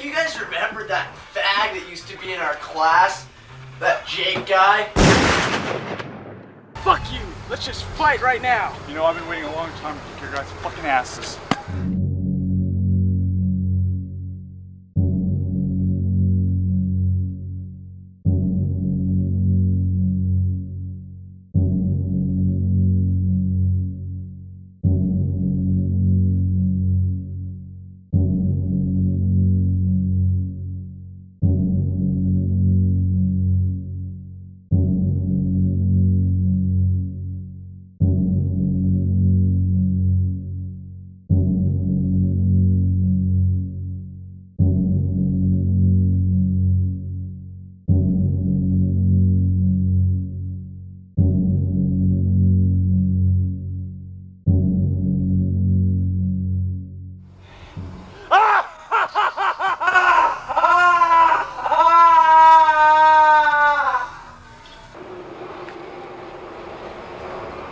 you guys remember that fag that used to be in our class? That Jake guy? Fuck you! Let's just fight right now! You know, I've been waiting a long time to kick your guys' fucking asses.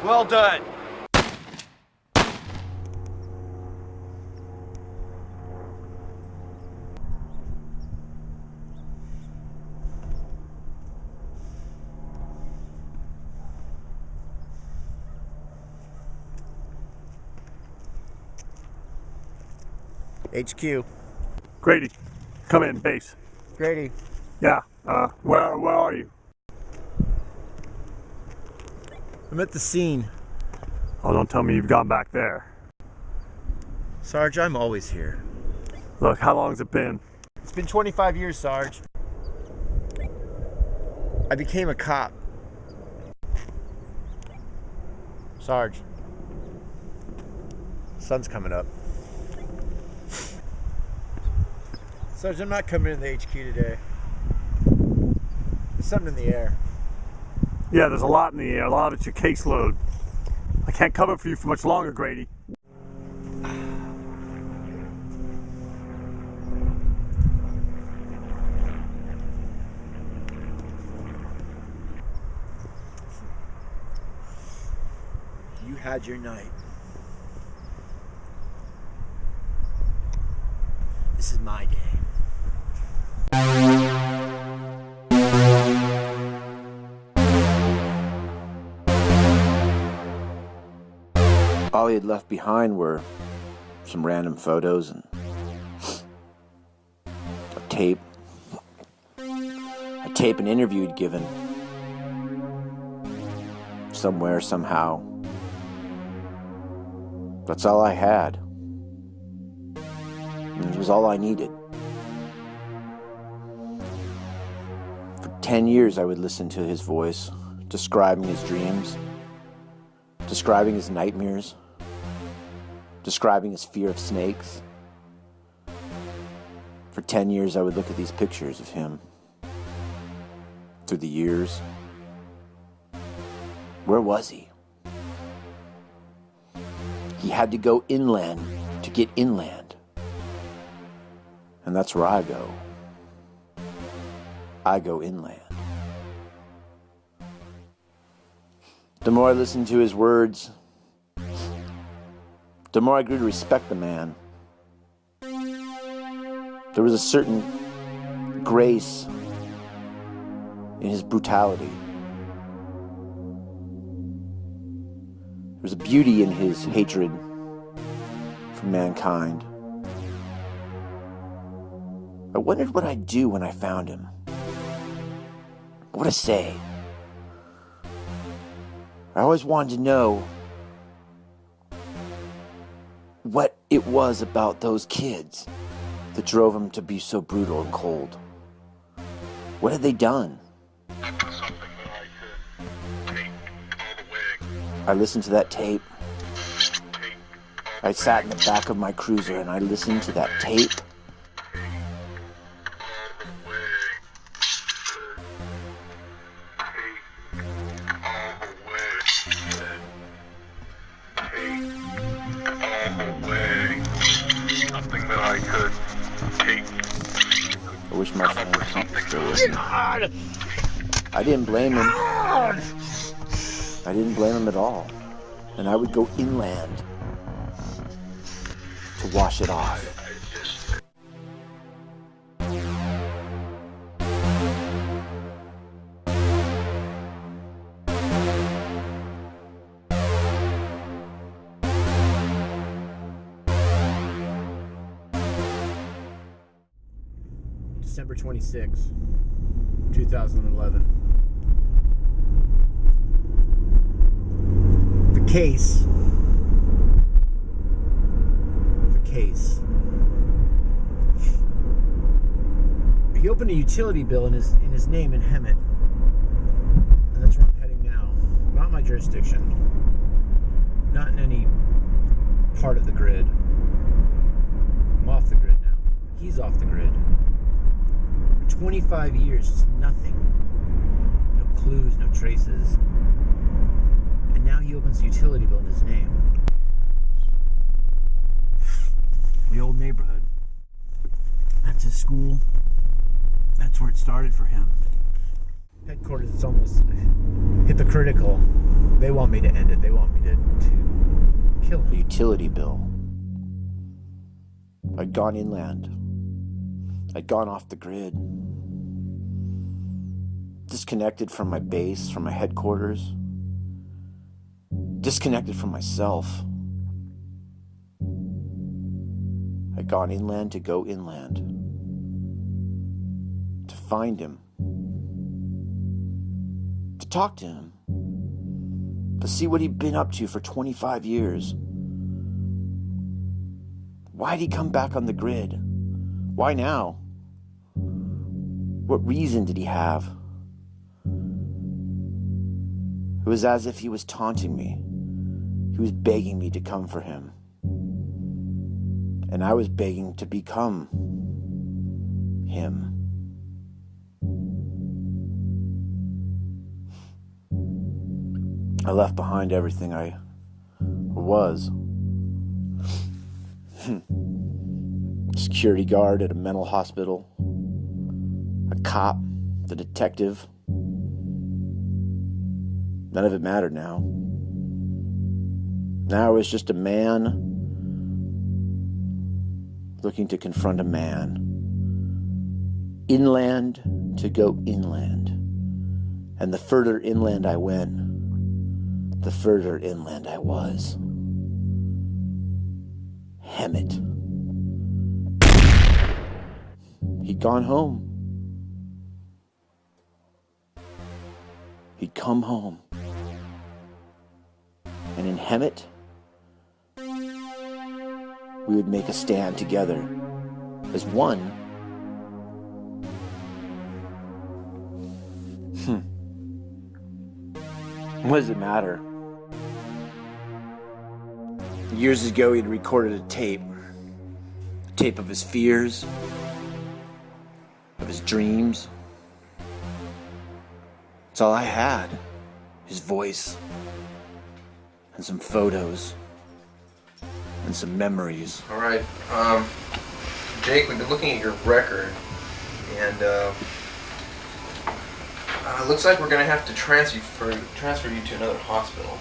Well done. HQ. Grady, come in, base. Grady. Yeah, where are you? I'm at the scene. Oh, don't tell me you've gone back there. Sarge, I'm always here. Look, how long's it been? It's been 25 years, Sarge. I became a cop. Sarge. Sun's coming up. Sarge, I'm not coming in the HQ today. There's something in the air. Yeah, there's a lot in the air. A lot of it's your caseload. I can't cover for you for much longer, Grady. You had your night. This is my day. All he had left behind were some random photos and a tape. A tape an interview he'd given. Somewhere, somehow. That's all I had. And it was all I needed. For 10 years I would listen to his voice, describing his dreams, describing his nightmares, describing his fear of snakes. For 10 years I would look at these pictures of him. Through the years. Where was he? He had to go inland to get inland. And that's where I go. I go inland. The more I listened to his words, the more I grew to respect the man. There was a certain grace in his brutality. There was a beauty in his hatred for mankind. I wondered what I'd do when I found him. What to say. I always wanted to know what it was about those kids that drove him to be so brutal and cold. What had they done? I listened to that tape. I sat in the back of my cruiser and I listened to that tape. I wish my friend Pete was still with me. I didn't blame him. I didn't blame him at all. And I would go inland to wash it off. December 26, 2011. The case. He opened a utility bill in his name in Hemet. And that's where I'm heading now. Not my jurisdiction. Not in any part of the grid. I'm off the grid now. He's off the grid. For 25 years, just nothing. No clues, no traces. And now he opens a utility bill in his name. The old neighborhood. That's his school. That's where it started for him. Headquarters, it's almost hypocritical. They want me to end it. They want me to kill him. A utility bill. I'd gone inland. I'd gone off the grid. Disconnected from my base, from my headquarters. Disconnected from myself. I'd gone inland to go inland. To find him. To talk to him. To see what he'd been up to for 25 years. Why'd he come back on the grid? Why now? What reason did he have? It was as if he was taunting me. He was begging me to come for him. And I was begging to become him. I left behind everything I was. Security guard at a mental hospital. A cop, the detective. None of it mattered now. Now I was just a man looking to confront a man. Inland to go inland. And the further inland I went, the further inland I was. Hemet. He'd gone home. He'd come home. And in Hemet, we would make a stand together as one. What does it matter? Years ago, he'd recorded a tape of his fears, of his dreams. It's all I had, his voice, and some photos, and some memories. All right, Jake, we've been looking at your record, and it looks like we're going to have to transfer you to another hospital.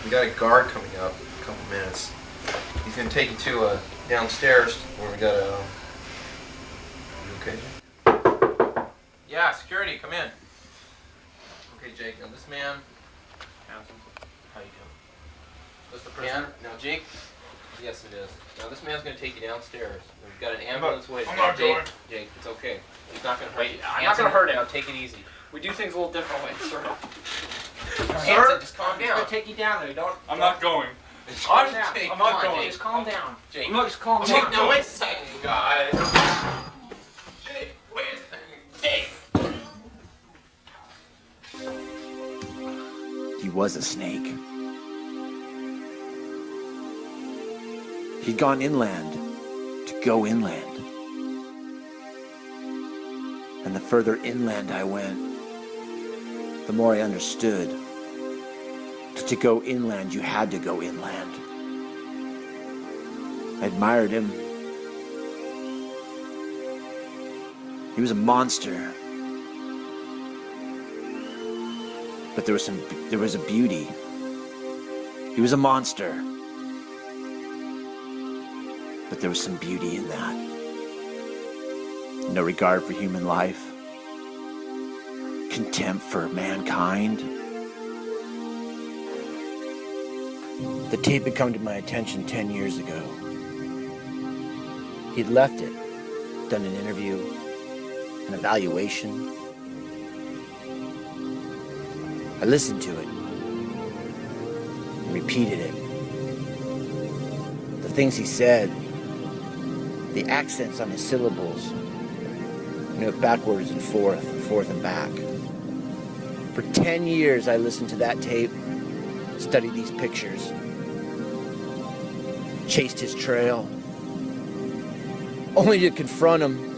We got a guard coming up in a couple minutes. He's going to take you to downstairs where we got a... You okay, Jake? Yeah, security, come in. Okay, Jake, now this man... How you doing? That's the prisoner? Now, Jake... Yes, it is. Now, this man's going to take you downstairs. We've got an ambulance waiting. I'm not going. Jake, it's okay. He's not going to hurt you. I'm not going to hurt him. Now, take it easy. We do things a little differently, sir. Hanson, just calm down. I'm going to take you down there. I'm not going. I'm not going. Jake, Just calm down. Jake. Look, just calm down. Jake, now wait a second, guys. Jake, wait a second. Jake. He was a snake. He'd gone inland to go inland. And the further inland I went, the more I understood. To go inland, you had to go inland. I admired him. He was a monster. But there was a beauty. He was a monster. But there was some beauty in that. No regard for human life. Contempt for mankind. The tape had come to my attention 10 years ago. He'd left it, done an interview, an evaluation. I listened to it, and repeated it. The things he said, the accents on his syllables, knew it backwards and forth and back. For 10 years I listened to that tape, studied these pictures, chased his trail, only to confront him.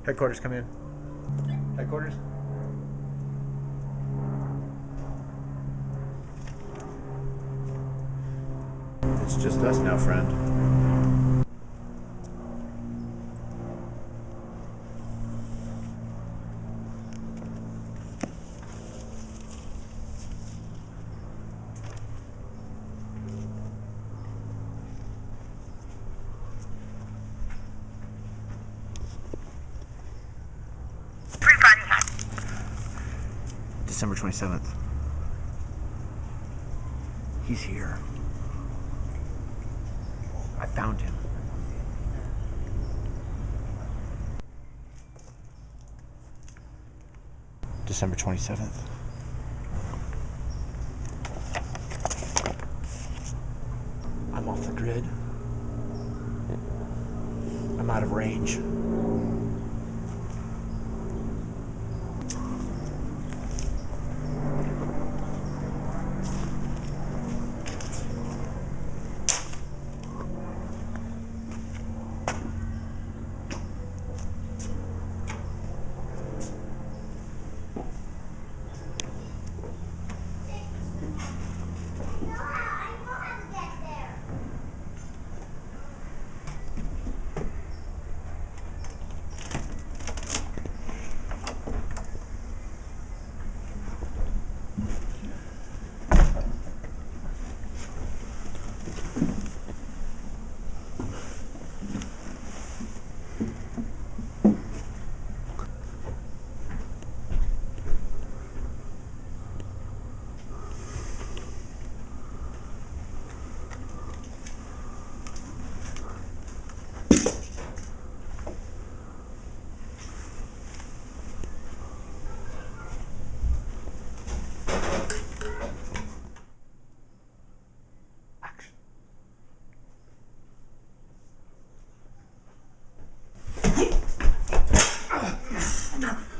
Headquarters, come in. Headquarters? It's just us now, friend. December 27th. He's here. I found him. December 27th. I'm off the grid. I'm out of range.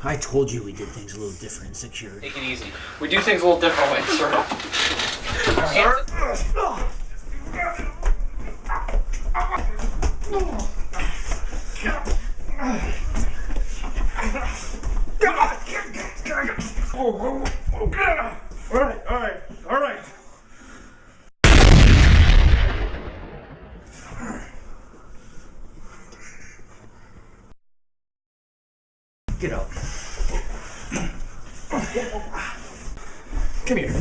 I told you we did things a little different in security. Take it easy. We do things a little differently, sir. All right. Get up. Come here.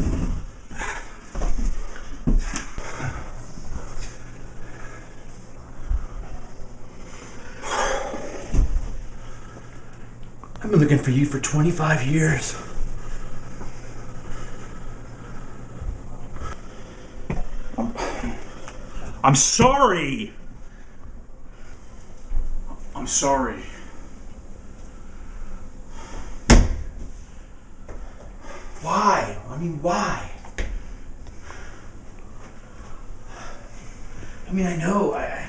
I've been looking for you for 25 years. I'm sorry. I'm sorry. Why? I mean, why? I mean, I know. I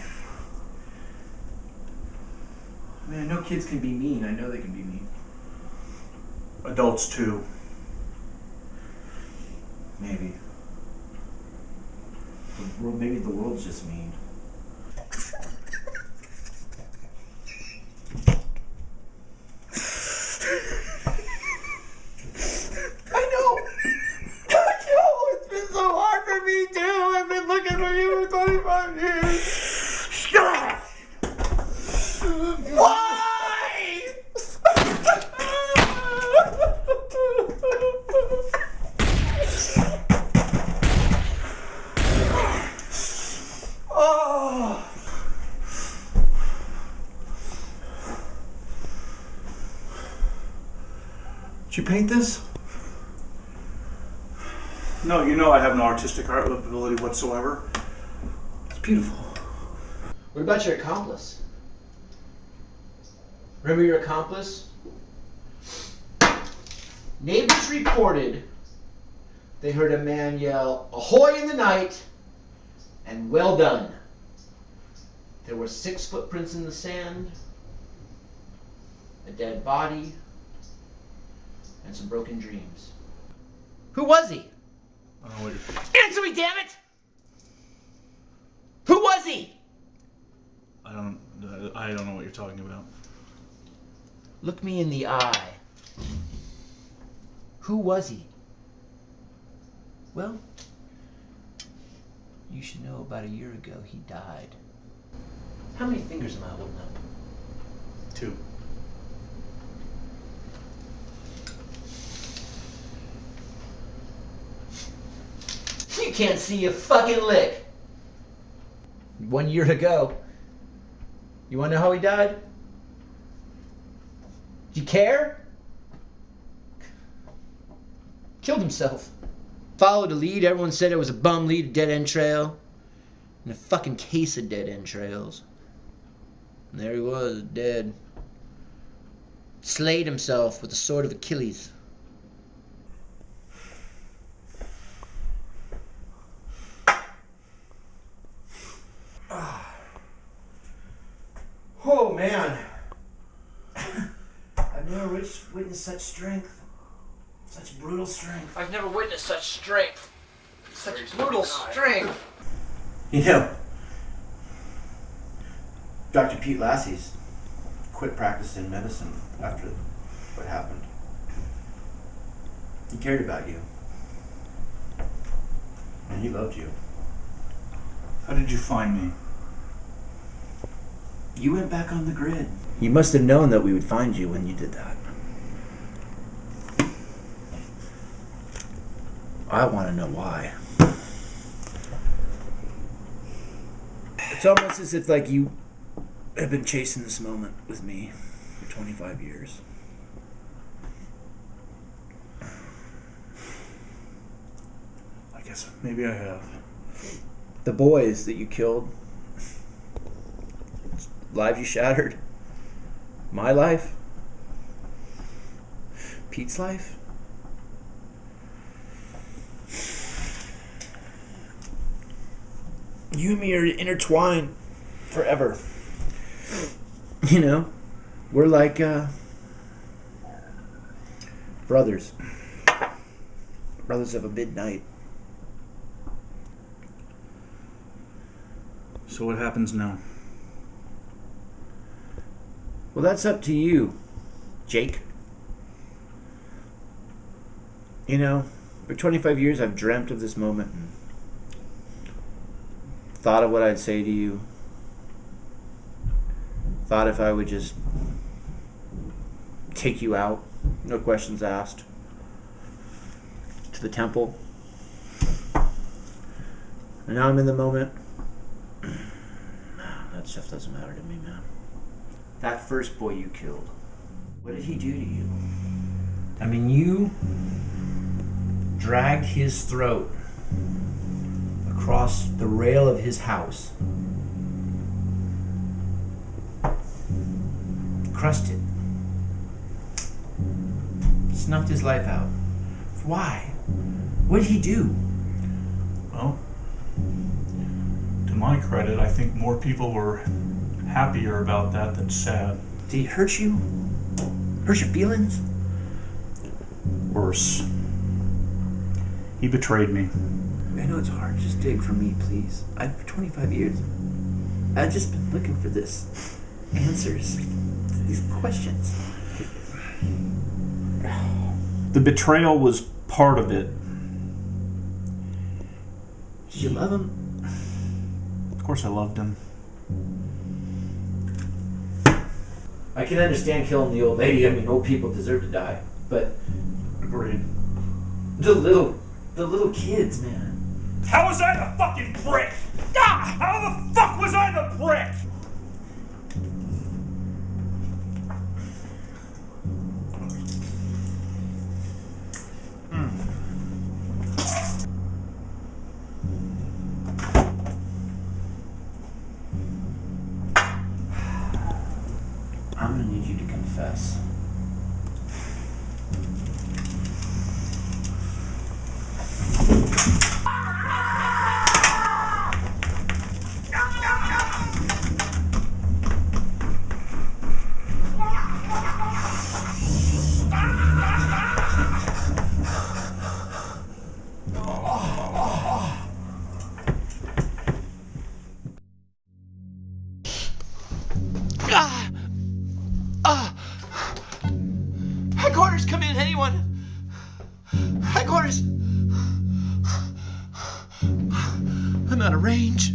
know kids can be mean. I know they can be mean. Adults too. Maybe. Maybe the world's just mean. I know. It's been so hard for me too. I've been looking for you for 25 years. Shut up. Why? Oh. Did you paint this? No, you know I have no artistic art ability whatsoever. It's beautiful. What about your accomplice? Remember your accomplice? Neighbors reported they heard a man yell, "Ahoy!" in the night, and "Well done." There were 6 footprints in the sand, a dead body, and some broken dreams. Who was he? I don't know what you're... Answer me, damn it! Who was he? I don't know what you're talking about. Look me in the eye. Who was he? Well, you should know about a year ago he died. How many fingers am I holding up? 2. You can't see a fucking lick. 1 year ago. You wanna know how he died? Do you care? Killed himself. Followed a lead. Everyone said it was a bum lead, a dead end trail. And a fucking case of dead end trails. And there he was, dead. Slayed himself with the sword of Achilles. Oh man. I've never witnessed such strength. Such brutal strength. I've never witnessed such strength. Such brutal strength. You know, Dr. Pete Lassie's quit practicing medicine after what happened. He cared about you. And he loved you. How did you find me? You went back on the grid. You must have known that we would find you when you did that. I want to know why. It's almost as if like you have been chasing this moment with me for 25 years. I guess maybe I have. The boys that you killed, lives you shattered, my life, Pete's life. You and me are intertwined forever. You know, we're like brothers. Brothers of a midnight. So what happens now? Well, that's up to you, Jake. You know, for 25 years I've dreamt of this moment and thought of what I'd say to you. Thought if I would just take you out, no questions asked, to the temple. And now I'm in the moment. That stuff doesn't matter to me, man. That first boy you killed, what did he do to you? I mean, you dragged his throat across the rail of his house, crushed it, snuffed his life out. Why? What did he do? Well, to my credit, I think more people were happier about that than sad. Did he hurt you? Hurt your feelings? Worse. He betrayed me. I know it's hard. Just dig for me, please. For 25 years, I've just been looking for this. Answers to these questions. The betrayal was part of it. Did you love him? Of course I loved him. I can understand killing the old lady. I mean, old people deserve to die. But Agreed. the little kids, man. How was I the fucking prick? Ah! How the fuck was I the prick? I'm gonna need you to confess. Headquarters, come in, anyone? Headquarters. I'm out of range.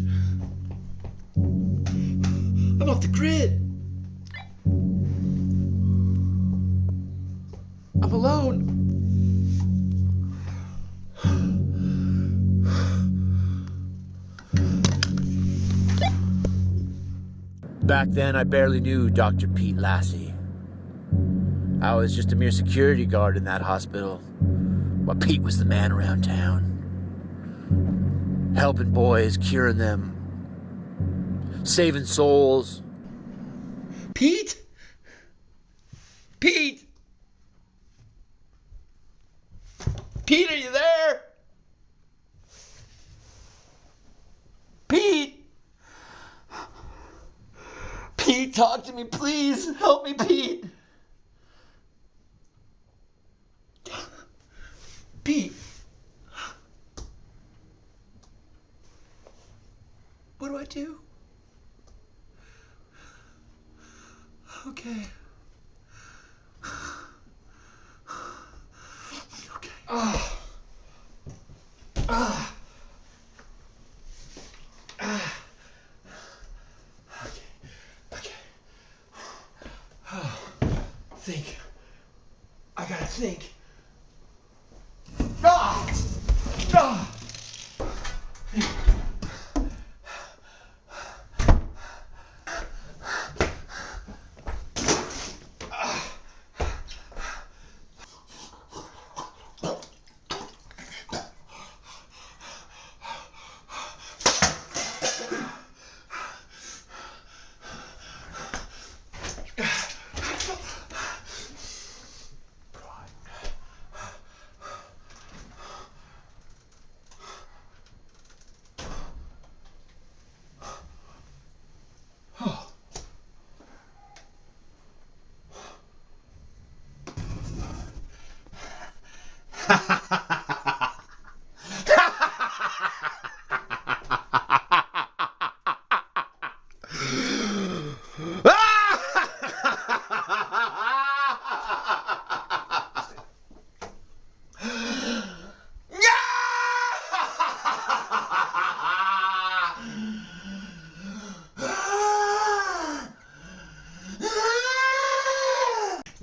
I'm off the grid. I'm alone. Back then, I barely knew Dr. Pete Lassie. I was just a mere security guard in that hospital, while Pete was the man around town. Helping boys, curing them, saving souls. Pete? Pete? Pete, are you there? Pete? Pete, talk to me, please. Help me, Pete. Pete. What do I do? Okay. Okay. Okay. Think. I gotta think.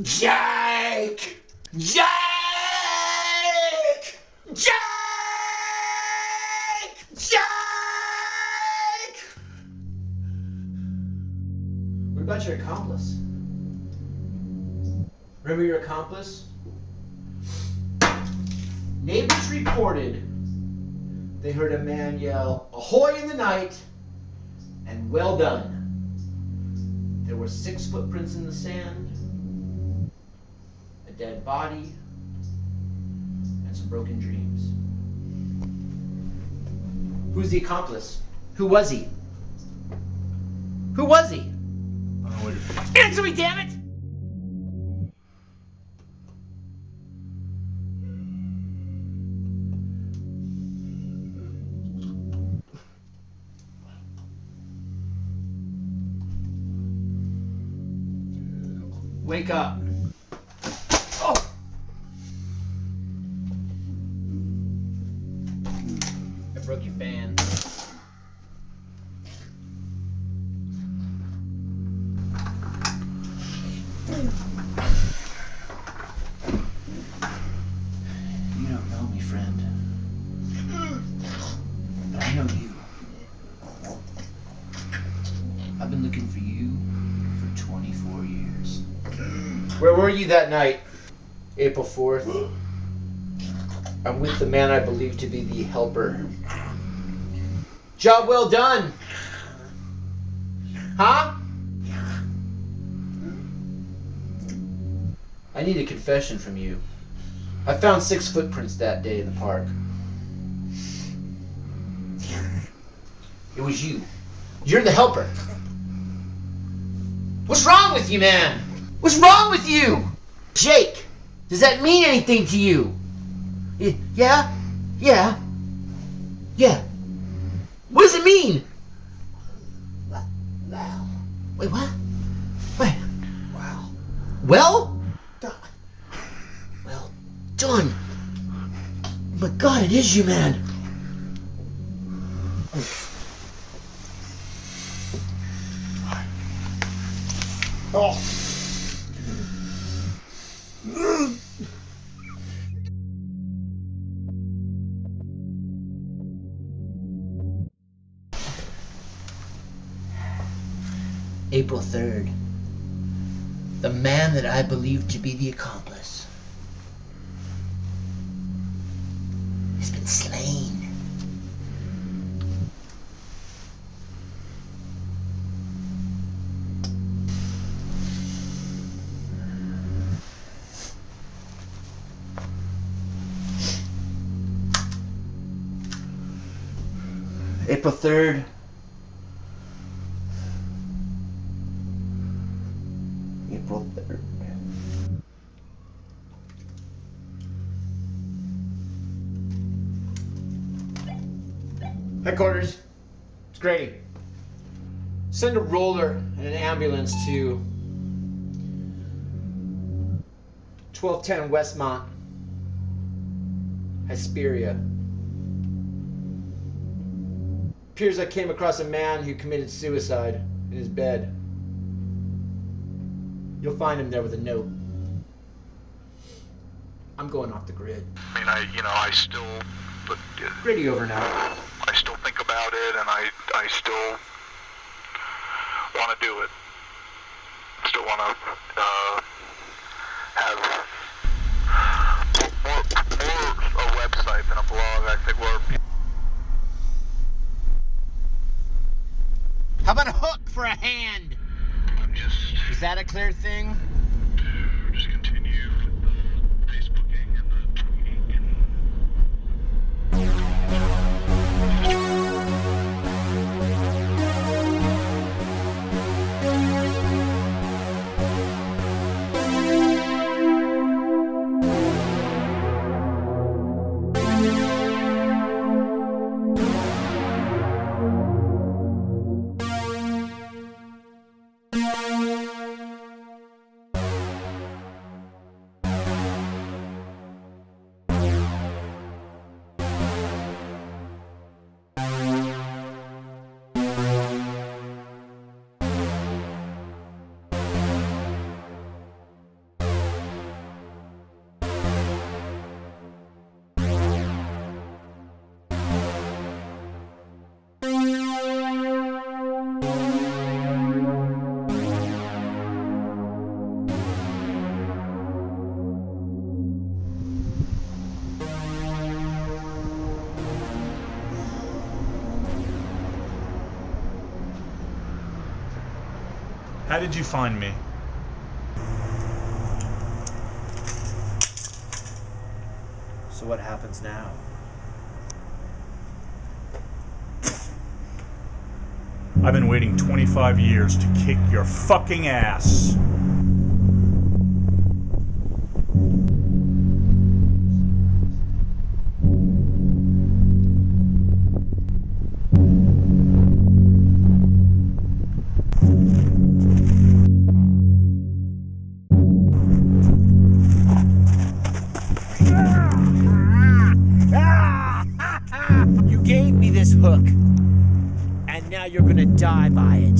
Jake! Jake! Jake! Jake! What about your accomplice? Remember your accomplice? Neighbors reported they heard a man yell, "Ahoy!" in the night, and "Well done." There were 6 footprints in the sand, a dead body, and some broken dreams. Who's the accomplice? Who was he? Who was he? Answer me, damn it! Wake up. Oh! I broke your fan. You don't know me, friend. But I know you. I've been looking for you for 24 years. Where were you that night? April 4th. I'm with the man I believe to be the helper. Job well done. Huh? I need a confession from you. I found 6 footprints that day in the park. It was you. You're the helper. What's wrong with you, man? What's wrong with you? Jake, does that mean anything to you? Yeah? Yeah? Yeah. What does it mean? Well. Wait, what? Wait. Well. Well? Well done. Oh my God, it is you, man. Oh. April 3rd. The man that I believe to be the accomplice has been slain. April 3rd. April 3rd. Headquarters. It's Grady. Send a roller and an ambulance to 1210 Westmont, Hesperia. Appears I came across a man who committed suicide in his bed. You'll find him there with a note. I'm going off the grid. I mean, I still, but Grady over now. I still think about it, and I still want to do it. Still want to have more a website than a blog. I think where people. How about a hook for a hand? Just Is that a clear thing? continue with the Facebooking and the tweeting and. How did you find me? So what happens now? I've been waiting 25 years to kick your fucking ass. You gave me this hook, and now you're gonna die by it.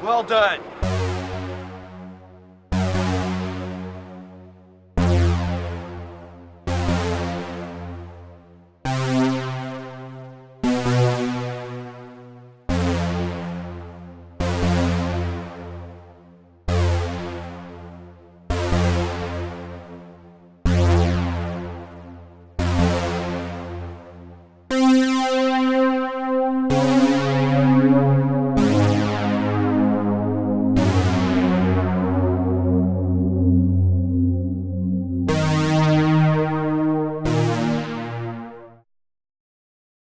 Well done.